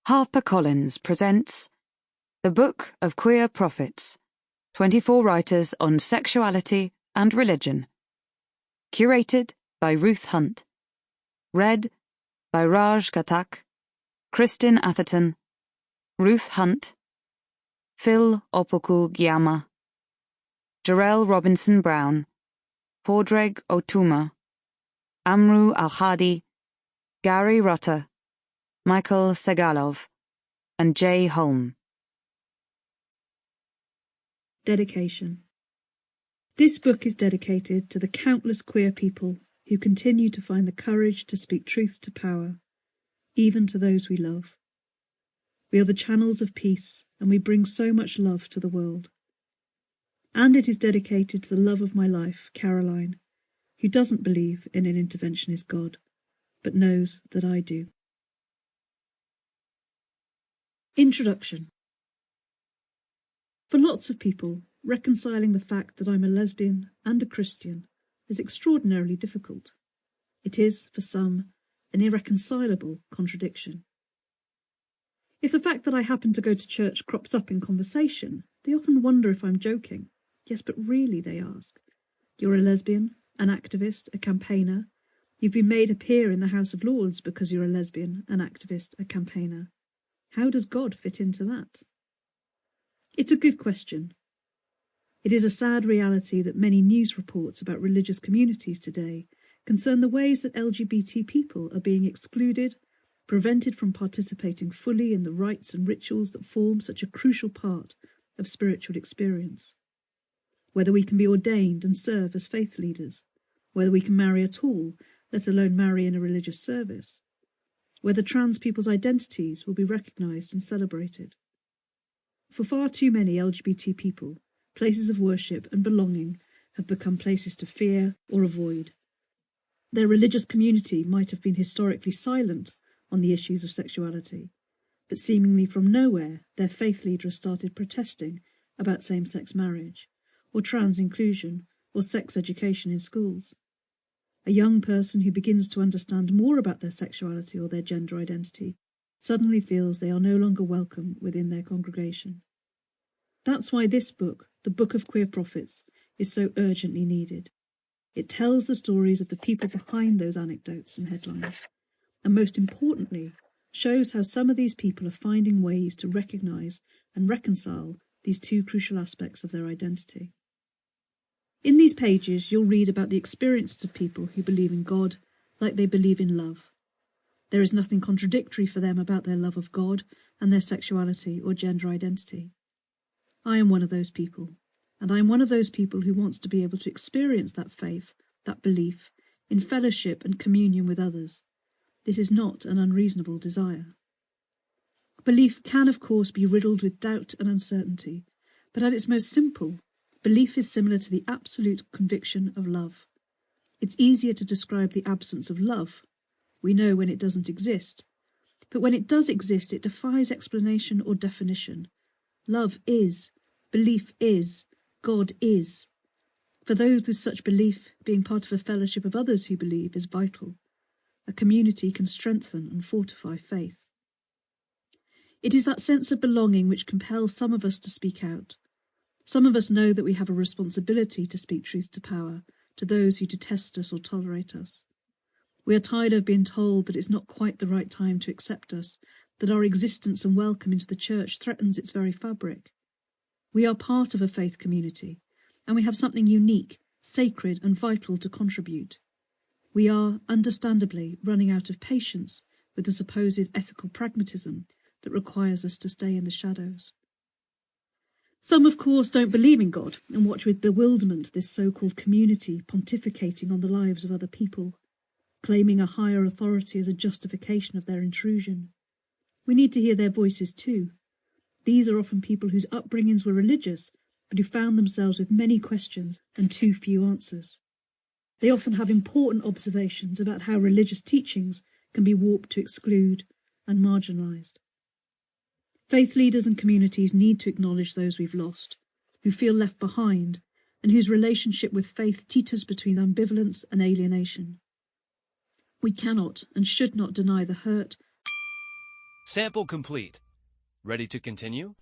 HarperCollins presents The Book of Queer Prophets, 24 Writers on Sexuality and Religion. Curated by Ruth Hunt. Read by Ghatak, Kristin Atherton, Ruth Hunt, Phyll Opoku-Gyimah, Jarel Robinson Brown, Pádraig Tuama, Amrou Al-Kadhi, Garry Rutter, Michael Segalov, and J. Hulme. Dedication. This book is dedicated to the countless queer people who continue to find the courage to speak truth to power, even to those we love. We are the channels of peace, and we bring so much love to the world. And it is dedicated to the love of my life, Caroline, who doesn't believe in an interventionist God, but knows that I do. Introduction. For lots of people, reconciling the fact that I'm a lesbian and a Christian is extraordinarily difficult. It is, for some, an irreconcilable contradiction. If the fact that I happen to go to church crops up in conversation, they often wonder if I'm joking. Yes, but really, they ask. You're a lesbian, an activist, a campaigner. You've been made a peer in the House of Lords because you're a lesbian, an activist, a campaigner. How does God fit into that? It's a good question. It is a sad reality that many news reports about religious communities today concern the ways that LGBT people are being excluded, prevented from participating fully in the rites and rituals that form such a crucial part of spiritual experience. Whether we can be ordained and serve as faith leaders, whether we can marry at all, let alone marry in a religious service, whether trans people's identities will be recognised and celebrated. For far too many LGBT people, places of worship and belonging have become places to fear or avoid. Their religious community might have been historically silent on the issues of sexuality, but seemingly from nowhere their faith leader has started protesting about same-sex marriage, or trans inclusion, or sex education in schools. A young person who begins to understand more about their sexuality or their gender identity suddenly feels they are no longer welcome within their congregation. That's why this book, The Book of Queer Prophets, is so urgently needed. It tells the stories of the people behind those anecdotes and headlines, and most importantly, shows how some of these people are finding ways to recognise and reconcile these two crucial aspects of their identity. In these pages, you'll read about the experiences of people who believe in God like they believe in love. There is nothing contradictory for them about their love of God and their sexuality or gender identity. I am one of those people, and I am one of those people who wants to be able to experience that faith, that belief, in fellowship and communion with others. This is not an unreasonable desire. Belief can, of course, be riddled with doubt and uncertainty, but at its most simple, belief is similar to the absolute conviction of love. It's easier to describe the absence of love. We know when it doesn't exist. But when it does exist, it defies explanation or definition. Love is. Belief is. God is. For those with such belief, being part of a fellowship of others who believe is vital. A community can strengthen and fortify faith. It is that sense of belonging which compels some of us to speak out. Some of us know that we have a responsibility to speak truth to power, to those who detest us or tolerate us. We are tired of being told that it's not quite the right time to accept us, that our existence and welcome into the church threatens its very fabric. We are part of a faith community, and we have something unique, sacred and vital to contribute. We are, understandably, running out of patience with the supposed ethical pragmatism that requires us to stay in the shadows. Some, of course, don't believe in God and watch with bewilderment this so-called community pontificating on the lives of other people, claiming a higher authority as a justification of their intrusion. We need to hear their voices too. These are often people whose upbringings were religious, but who found themselves with many questions and too few answers. They often have important observations about how religious teachings can be warped to exclude and marginalised. Faith leaders and communities need to acknowledge those we've lost, who feel left behind, and whose relationship with faith teeters between ambivalence and alienation. We cannot and should not deny the hurt Sample complete. Ready to continue?